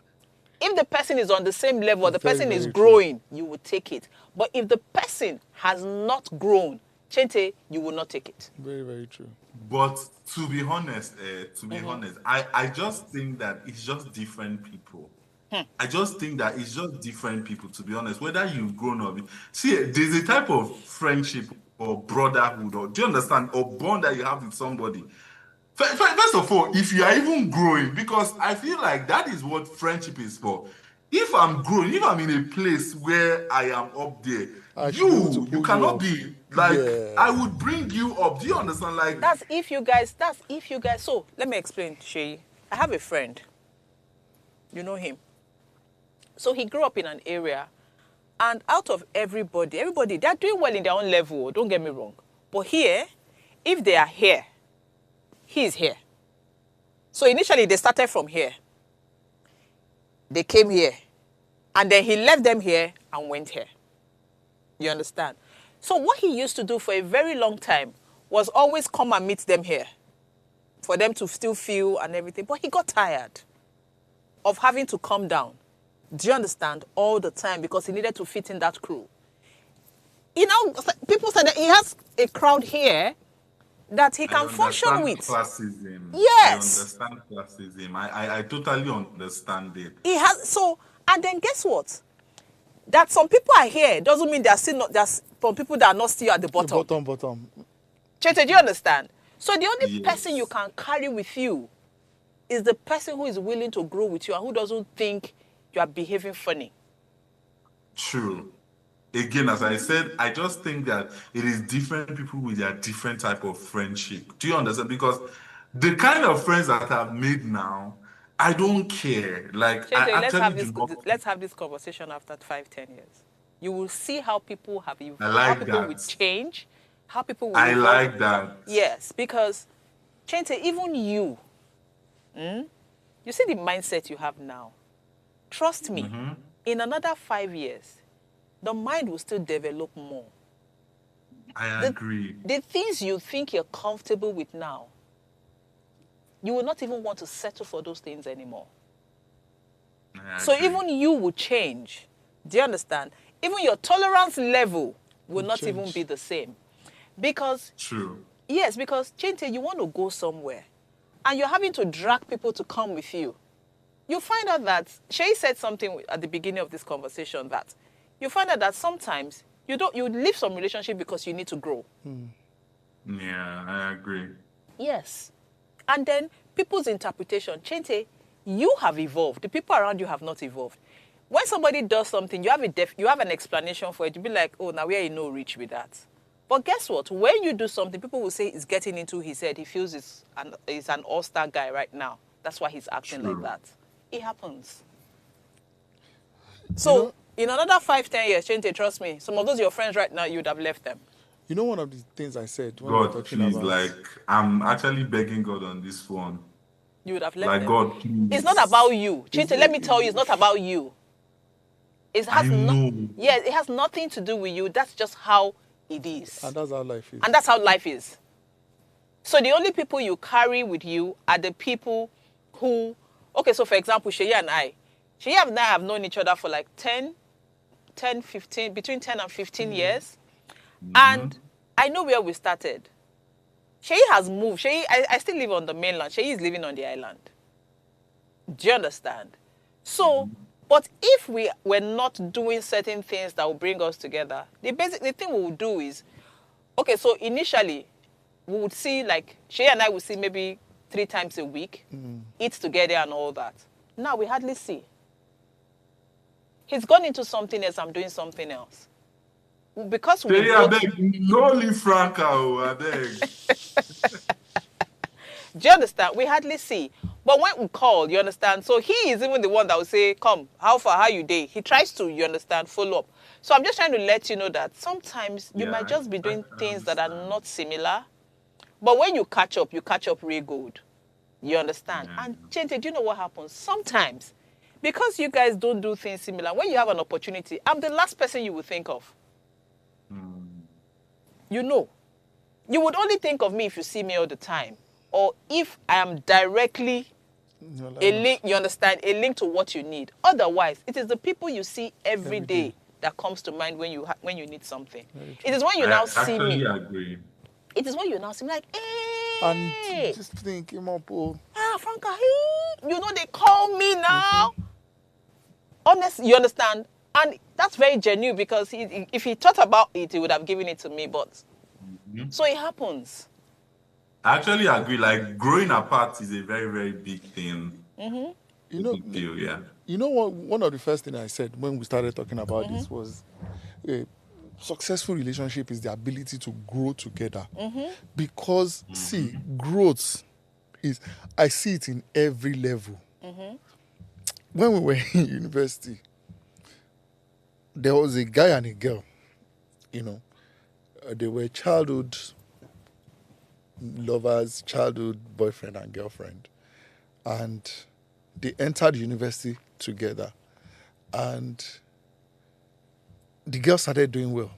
[SPEAKER 2] If the person is on the same level, the person is growing, you will take it. But if the person has not grown, Chente, you will not take it.
[SPEAKER 1] Very, very true.
[SPEAKER 3] But to be honest, I just think that it's just different people. I just think that it's just different people, to be honest. Whether you've grown up, see, there's a type of friendship or brotherhood, or do you understand, or bond that you have with somebody. First of all, if you are even growing, because I feel like that is what friendship is for. If I'm growing, if I'm in a place where I am up there, you cannot be like, I would bring you up. Do you understand? Like,
[SPEAKER 2] that's if you guys. So let me explain, Shay. I have a friend. You know him. So he grew up in an area, and out of everybody, they're doing well in their own level. Don't get me wrong. But here, if they are here, he's here. So initially they started from here. They came here. And then he left them here and went here. You understand? So what he used to do for a very long time was always come and meet them here. For them to still feel and everything. But he got tired of having to come down. Do you understand? All the time, because he needed to fit in that crew. You know, people said that he has a crowd here that he can function with.
[SPEAKER 3] Classism.
[SPEAKER 2] Yes.
[SPEAKER 3] I understand classism. I totally understand it.
[SPEAKER 2] He has, so, and then guess what? That some people are here doesn't mean they're still not, there's some people that are not still at the bottom.
[SPEAKER 1] Bottom.
[SPEAKER 2] Chete, do you understand? So the only person you can carry with you is the person who is willing to grow with you and who doesn't think you are behaving funny.
[SPEAKER 3] True. Again, as I said, I just think that it is different people with their different type of friendship. Do you understand? Because the kind of friends that I've made now, I don't care. Like,
[SPEAKER 2] Chete, let's have this conversation after 5-10 years. You will see how people have evolved, how people will change, how people will evolve.
[SPEAKER 3] like that.
[SPEAKER 2] Yes, because Chente, even you see the mindset you have now. Trust me, in another 5 years, the mind will still develop more.
[SPEAKER 3] I agree.
[SPEAKER 2] The things you think you're comfortable with now, you will not even want to settle for those things anymore. So even you will change. Do you understand? Even your tolerance level will not even be the same. Because...
[SPEAKER 3] True.
[SPEAKER 2] Yes, because, Chente, you want to go somewhere, and you're having to drag people to come with you. You find out that, Shay said something at the beginning of this conversation, that you find out that sometimes you leave some relationship because you need to grow.
[SPEAKER 3] Yeah, I agree.
[SPEAKER 2] Yes. And then people's interpretation. Chente, you have evolved. The people around you have not evolved. When somebody does something, you have an explanation for it. You'll be like, oh, now where you know reach with that. But guess what? When you do something, people will say it's getting into his head. He feels he's an all-star guy right now. That's why he's acting like that. It happens. So, in another 5-10 years, Chente, trust me, some of those your friends right now, you would have left them.
[SPEAKER 1] You know, one of the things I said when we were
[SPEAKER 3] God,
[SPEAKER 1] talking
[SPEAKER 3] please,
[SPEAKER 1] about...
[SPEAKER 3] like, I'm actually begging God on this one.
[SPEAKER 2] You would have left
[SPEAKER 3] Like,
[SPEAKER 2] them.
[SPEAKER 3] God, please.
[SPEAKER 2] It's not about you. Chente, let me tell you, it's not about you. It has it has nothing to do with you. That's just how it is.
[SPEAKER 1] And that's how life is.
[SPEAKER 2] And that's how life is. So the only people you carry with you are the people who, okay, so for example, Sheyi and I have known each other for like 10, 15, between 10 and 15 years. And I know where we started. Sheyi has moved. I still live on the mainland. Sheyi is living on the island. Do you understand? So, but if we were not doing certain things that will bring us together, the thing we would do is, okay, so initially, we would see like, Sheyi and I would see maybe 3 times a week, eat together and all that. Now we hardly see. He's gone into something else, I'm doing something else. Because we
[SPEAKER 3] I beg, no leave Franca, I beg.
[SPEAKER 2] Do you understand? We hardly see. But when we call, you understand? So he is even the one that will say, come, how far, how you day? He tries to, you understand, follow up. So I'm just trying to let you know that sometimes you might just be doing things that are not similar. But when you catch up real good. You understand? And Chente, do you know what happens? Sometimes, because you guys don't do things similar, when you have an opportunity, I'm the last person you will think of. You know. You would only think of me if you see me all the time. Or if I am directly a link, you understand, a link to what you need. Otherwise, it is the people you see every day that comes to mind when you need something. It is when you now see me.
[SPEAKER 3] I agree.
[SPEAKER 2] It is when you now see me like, hey.
[SPEAKER 1] And just think,
[SPEAKER 2] Franca, hey. You know they call me now. Honestly, you understand? And that's very genuine because if he thought about it, he would have given it to me. But so it happens.
[SPEAKER 3] I actually agree. Like, growing apart is a very, very big thing.
[SPEAKER 1] You know,
[SPEAKER 3] Big deal, yeah.
[SPEAKER 1] You know what? One of the first things I said when we started talking about this was a successful relationship is the ability to grow together. Because, see, growth is, I see it in every level. When we were in university, there was a guy and a girl, you know. They were childhood lovers, childhood boyfriend and girlfriend. And they entered university together. And the girl started doing well.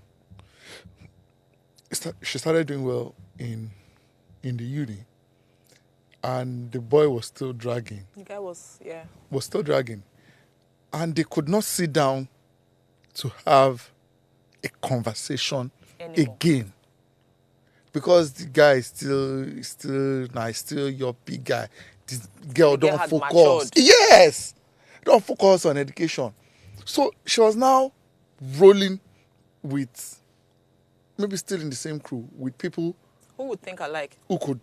[SPEAKER 1] She started doing well in the uni. And the boy was still dragging.
[SPEAKER 2] The guy was
[SPEAKER 1] still dragging. And they could not sit down to have a conversation again. Because the guy is still your big guy. This girl don't focus. Matured. Yes! Don't focus on education. So she was now rolling with, maybe still in the same crew, with people
[SPEAKER 2] who would think alike.
[SPEAKER 1] Who could,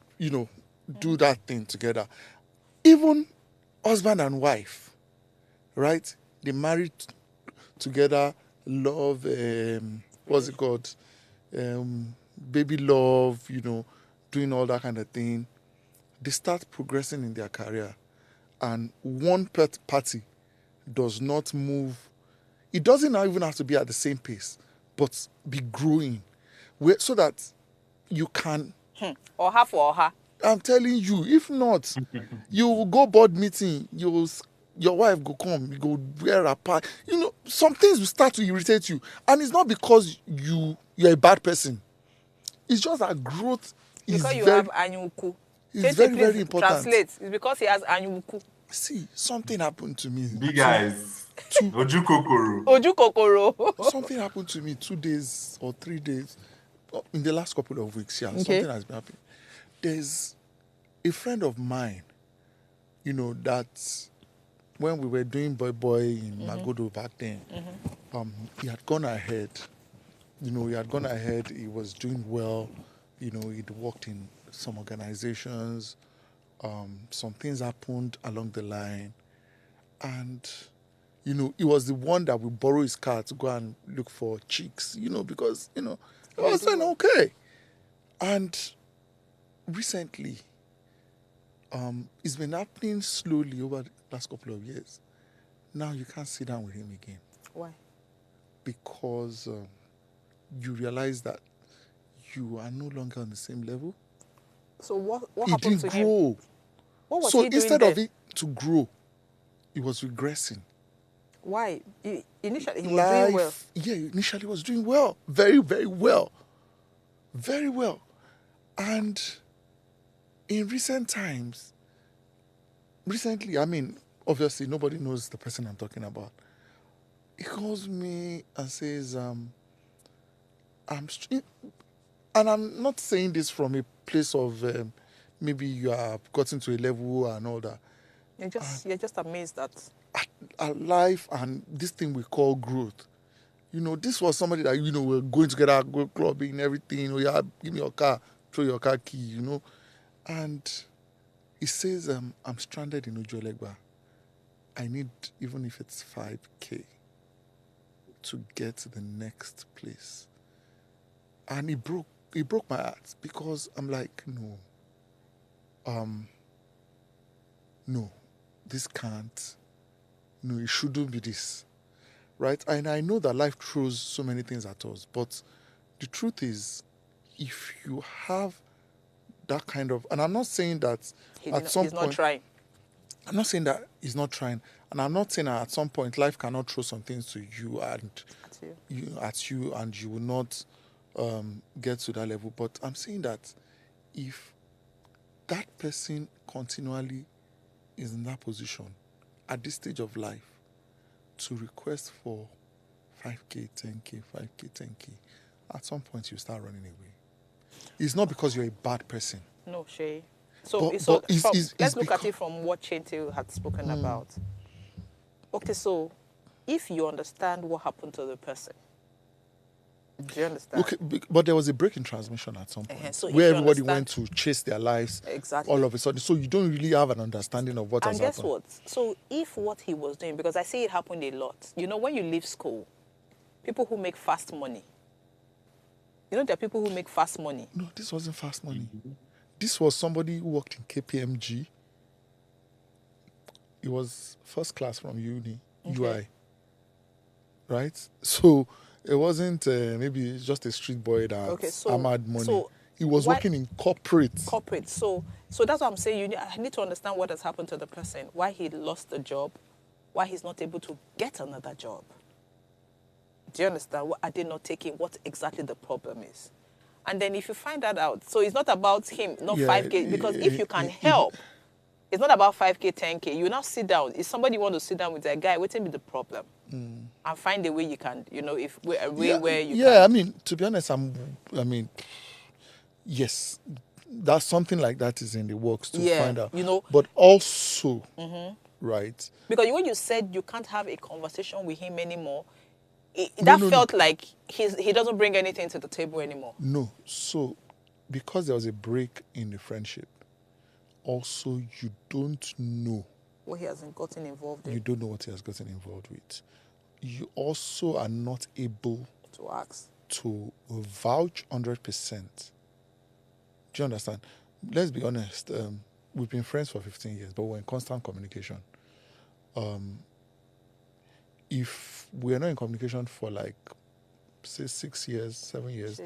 [SPEAKER 1] do that thing together. Even husband and wife, right? They married together, love, what's it called? Baby love, doing all that kind of thing. They start progressing in their career. And one party does not move. It doesn't even have to be at the same pace, but be growing. So that you can...
[SPEAKER 2] Or half or her.
[SPEAKER 1] I'm telling you, if not, you will go board meeting, your wife go come, you go wear a part. Some things will start to irritate you. And it's not because you're a bad person. It's just that growth is
[SPEAKER 2] because you have anyuku.
[SPEAKER 1] It's very, very important.
[SPEAKER 2] Translate. It's because he has anyuku.
[SPEAKER 1] See, something happened to me.
[SPEAKER 3] Big eyes. Oju kokoro.
[SPEAKER 2] Oju kokoro.
[SPEAKER 1] Something happened to me 2 days or 3 days in the last couple of weeks. Yeah, okay. Something has been happening. There's a friend of mine, that when we were doing boy in Magodo back then, he had gone ahead. He was doing well. He'd worked in some organizations. Some things happened along the line, and he was the one that would borrow his car to go and look for chicks, because it was saying okay. And recently, it's been happening slowly over the last couple of years. Now you can't sit down with him again.
[SPEAKER 2] Why?
[SPEAKER 1] Because you realize that you are no longer on the same level.
[SPEAKER 2] So what
[SPEAKER 1] He
[SPEAKER 2] happened
[SPEAKER 1] didn't
[SPEAKER 2] to him?
[SPEAKER 1] grow.
[SPEAKER 2] What was
[SPEAKER 1] So
[SPEAKER 2] he doing
[SPEAKER 1] instead
[SPEAKER 2] then?
[SPEAKER 1] of it to grow, he was regressing.
[SPEAKER 2] Why? Initially, he was doing well.
[SPEAKER 1] Yeah, initially was doing well. Very, very well. Very well. And in recently, I mean, obviously nobody knows the person I'm talking about. He calls me and says, and I'm not saying this from a place of maybe you have gotten to a level and all that.
[SPEAKER 2] You're just amazed that.
[SPEAKER 1] At life and this thing we call growth. This was somebody that, we're going together, go clubbing, everything. Yeah, give me your car, throw your car key, And he says, I'm stranded in Ojuelegba. I need, even if it's 5K, to get to the next place. And he broke my heart because I'm like, no, this can't. No, it shouldn't be this, right? And I know that life throws so many things at us, but the truth is, if you have that kind of, and I'm not saying that
[SPEAKER 2] He's not trying.
[SPEAKER 1] I'm not saying that he's not trying, and I'm not saying that at some point life cannot throw some things to you and at you, and you will not get to that level. But I'm saying that if that person continually is in that position at this stage of life to request for 5K, 10K, 5K, 10K, at some point you start running away. It's not because you're a bad person.
[SPEAKER 2] No, Shay. So,
[SPEAKER 1] But
[SPEAKER 2] let's look at it from what Chente had spoken about. Okay, so if you understand what happened to the person, do you understand?
[SPEAKER 1] Okay, but there was a break in transmission at some point
[SPEAKER 2] So
[SPEAKER 1] where everybody went to chase their lives
[SPEAKER 2] exactly
[SPEAKER 1] all of a sudden. So you don't really have an understanding of what has happened.
[SPEAKER 2] And guess what? So if what he was doing, because I see it happen a lot, when you leave school, people who make fast money, there are people who make fast money.
[SPEAKER 1] No, this wasn't fast money. This was somebody who worked in KPMG. He was first class from UI, right? So it wasn't maybe just a street boy that had money. So he was working in corporate.
[SPEAKER 2] So that's what I'm saying. I need to understand what has happened to the person, why he lost the job, why he's not able to get another job. Do you understand? What are they not taking? What exactly the problem is? And then if you find that out, so it's not about him, not 5K, because if you can help, it's not about 5K, 10K. You now sit down. If somebody want to sit down with that guy, what will be the problem? And find a way you can, if a way where you can.
[SPEAKER 1] Yeah, I mean, to be honest, yes, that's something like that is in the works to find out. But also, right?
[SPEAKER 2] Because when you said you can't have a conversation with him anymore, that felt like he doesn't bring anything to the table anymore.
[SPEAKER 1] No. So, because there was a break in the friendship, also you don't know
[SPEAKER 2] what he hasn't gotten involved in.
[SPEAKER 1] You don't know what he has gotten involved with. You also are not able
[SPEAKER 2] to ask,
[SPEAKER 1] to vouch 100%. Do you understand? Let's be honest. We've been friends for 15 years, but we're in constant communication. If we're not in communication for like, say, 6 years, 7 years,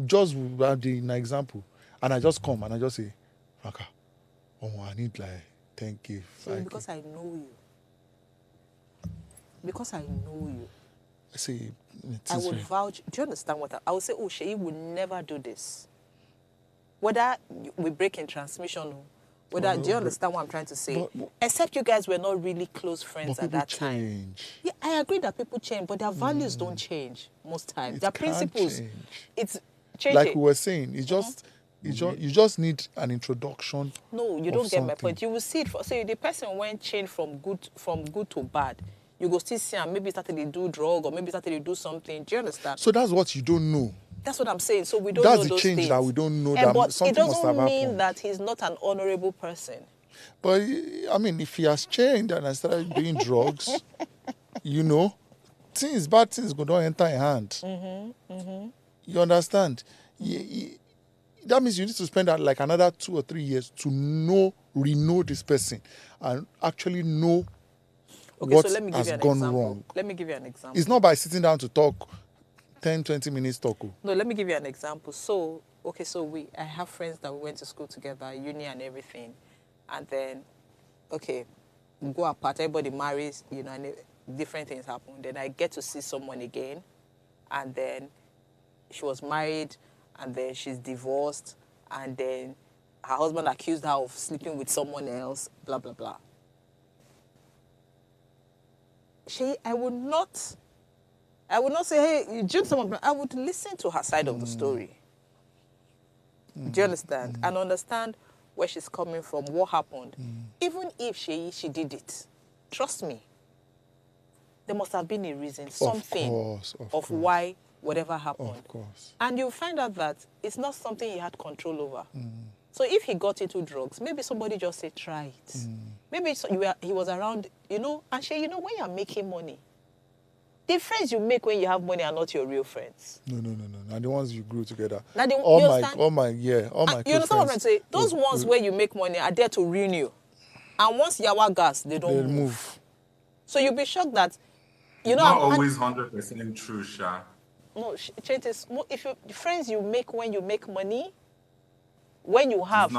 [SPEAKER 1] just have an example, and I just come and I just say, Franka, I need like 10K.
[SPEAKER 2] So because I know you. Because I know you.
[SPEAKER 1] I say,
[SPEAKER 2] I would vouch. Do you understand what I would say? Oh, Sheyi would never do this. Whether we break in transmission, whether do you understand what I'm trying to say? But, except you guys were not really close friends at that time. Yeah, I agree that people change, but their values don't change most times. Their principles, it's changing.
[SPEAKER 1] Like we were saying, it's just you just need an introduction.
[SPEAKER 2] No, you don't get my point. You will see it. Say the person went change from good to bad. You go still see him. Maybe started to do drug or maybe started to do something. Do you understand?
[SPEAKER 1] So that's what you don't know.
[SPEAKER 2] That's what I'm saying. So we don't
[SPEAKER 1] That's
[SPEAKER 2] know
[SPEAKER 1] the
[SPEAKER 2] those
[SPEAKER 1] change
[SPEAKER 2] things.
[SPEAKER 1] that we don't know that
[SPEAKER 2] but
[SPEAKER 1] something
[SPEAKER 2] it
[SPEAKER 1] must have
[SPEAKER 2] doesn't mean
[SPEAKER 1] happened.
[SPEAKER 2] that he's not an honorable person.
[SPEAKER 1] But I mean, if he has changed and I started doing drugs, you know, bad things go don't enter in hand. You understand? That means you need to spend like another 2 or 3 years to re-know this person and actually know what
[SPEAKER 2] so let me give
[SPEAKER 1] has
[SPEAKER 2] you an
[SPEAKER 1] gone
[SPEAKER 2] example.
[SPEAKER 1] wrong.
[SPEAKER 2] Let me give you an example.
[SPEAKER 1] It's not by sitting down to talk 10, 20 minutes talk.
[SPEAKER 2] No, let me give you an example. So, I have friends that we went to school together, uni and everything. And then, we go apart, everybody marries, and different things happen. Then I get to see someone again. And then she was married, and then she's divorced. And then her husband accused her of sleeping with someone else, blah, blah, blah. I would not say, hey, you judge someone. I would listen to her side of the story. Do you understand? And understand where she's coming from, what happened. Even if she did it, trust me, there must have been a reason, something of why whatever happened.
[SPEAKER 1] Of course.
[SPEAKER 2] And you'll find out that it's not something he had control over. So if he got into drugs, maybe somebody just said, try it. Maybe he was around, and when you're making money, the friends you make when you have money are not your real friends.
[SPEAKER 1] No. And the ones you grew together.
[SPEAKER 2] All my
[SPEAKER 1] close
[SPEAKER 2] you understand what I'm
[SPEAKER 1] friends.
[SPEAKER 2] saying? Those ones where you make money are there to ruin you. And once yawa gas, they don't move. So you'll be shocked that,
[SPEAKER 3] not always 100% true, Sha.
[SPEAKER 2] No, if friends you make when you make money, when you have,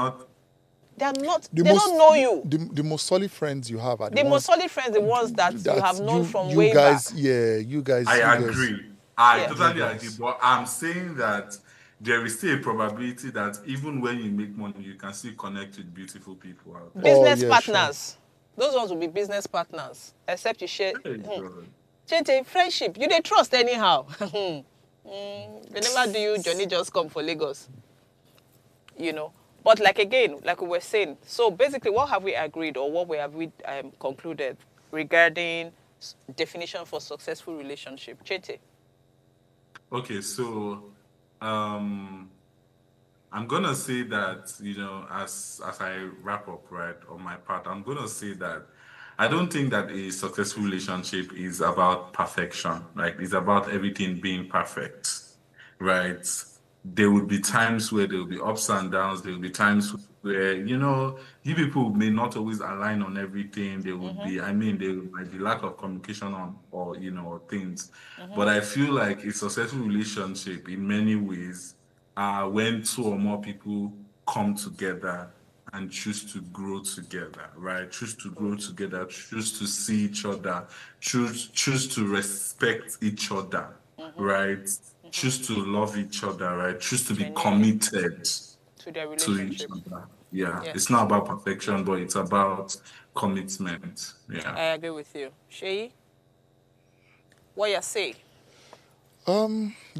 [SPEAKER 2] they don't know you.
[SPEAKER 1] The most solid friends you have are
[SPEAKER 2] the most solid friends, the ones that you have known from way back.
[SPEAKER 1] You guys.
[SPEAKER 3] I agree. I totally
[SPEAKER 1] Yes.
[SPEAKER 3] agree. But I'm saying that there is still a probability that even when you make money, you can still connect with beautiful people out there.
[SPEAKER 2] Business partners. Sure. Those ones will be business partners. Except you share. Chente, friendship, you they trust anyhow. They never do you, Johnny just come for Lagos. But like we were saying, so basically what have we agreed or what have we concluded regarding definition for successful relationship? Chete.
[SPEAKER 3] Okay, so I'm gonna say that, as I wrap up, right, on my part, I'm gonna say that I don't think that a successful relationship is about perfection. Like, it's about everything being perfect, right? There will be times where there will be ups and downs. There will be times where, you people may not always align on everything. There would be, there might be lack of communication or things. But I feel like a successful relationship in many ways are when two or more people come together and choose to grow together, right? Choose to grow together, choose to see each other, choose to respect each other, right? Choose to love each other, right? Choose to be committed
[SPEAKER 2] to their relationship.
[SPEAKER 3] To each other. Yeah, it's not about perfection, but it's about commitment. Yeah,
[SPEAKER 2] I agree with you. Sheyi, what you say?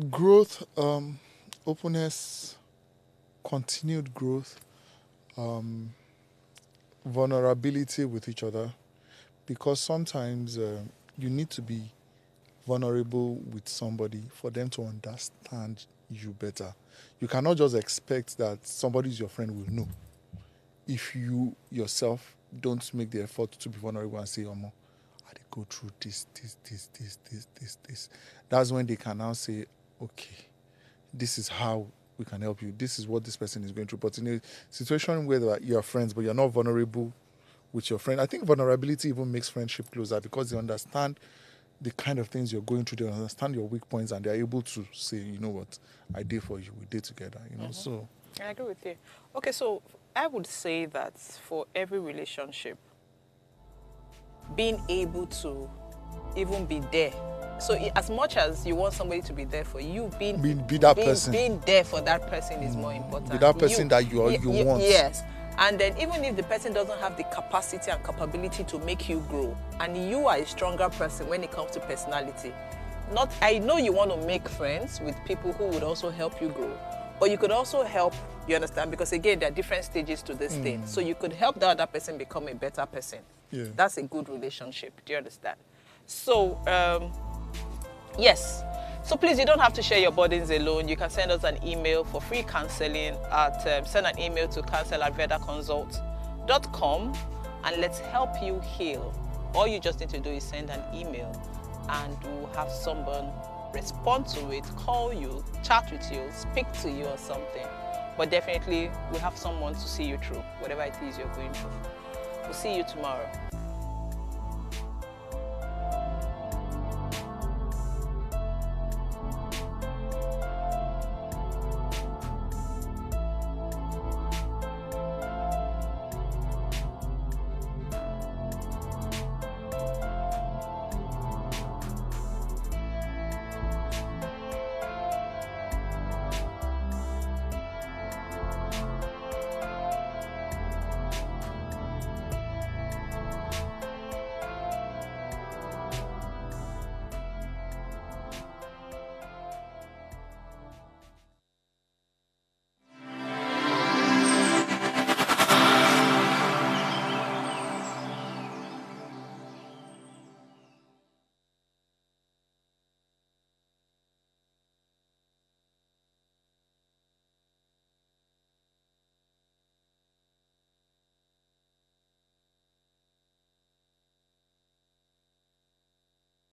[SPEAKER 1] Growth, openness, continued growth, vulnerability with each other, because sometimes you need to be vulnerable with somebody for them to understand you better. You cannot just expect that somebody who's your friend will know if you yourself don't make the effort to be vulnerable and say, Omo, I did go through this. That's when they can now say, okay, this is how we can help you. This is what this person is going through. But in a situation where you're friends, but you're not vulnerable with your friend, I think vulnerability even makes friendship closer because they understand the kind of things you're going through. They understand your weak points and they're able to say, you know what, I did for you. We did together, so.
[SPEAKER 2] I agree with you. Okay, so I would say that for every relationship, being able to even be there. So as much as you want somebody to be there for you, be there for that person is more important.
[SPEAKER 1] Be that person that you want.
[SPEAKER 2] Yes. And then even if the person doesn't have the capacity and capability to make you grow, and you are a stronger person when it comes to personality, I know you want to make friends with people who would also help you grow, but you could also help, you understand, because again, there are different stages to this thing. So you could help the other person become a better person.
[SPEAKER 1] Yeah.
[SPEAKER 2] That's a good relationship. Do you understand? So, yes. So please, you don't have to share your burdens alone. You can send us an email for free counseling at send an email to counsel@vedaconsult.com and let's help you heal. All you just need to do is send an email and we'll have someone respond to it, call you, chat with you, speak to you or something. But definitely we have someone to see you through whatever it is you're going through. We'll see you tomorrow.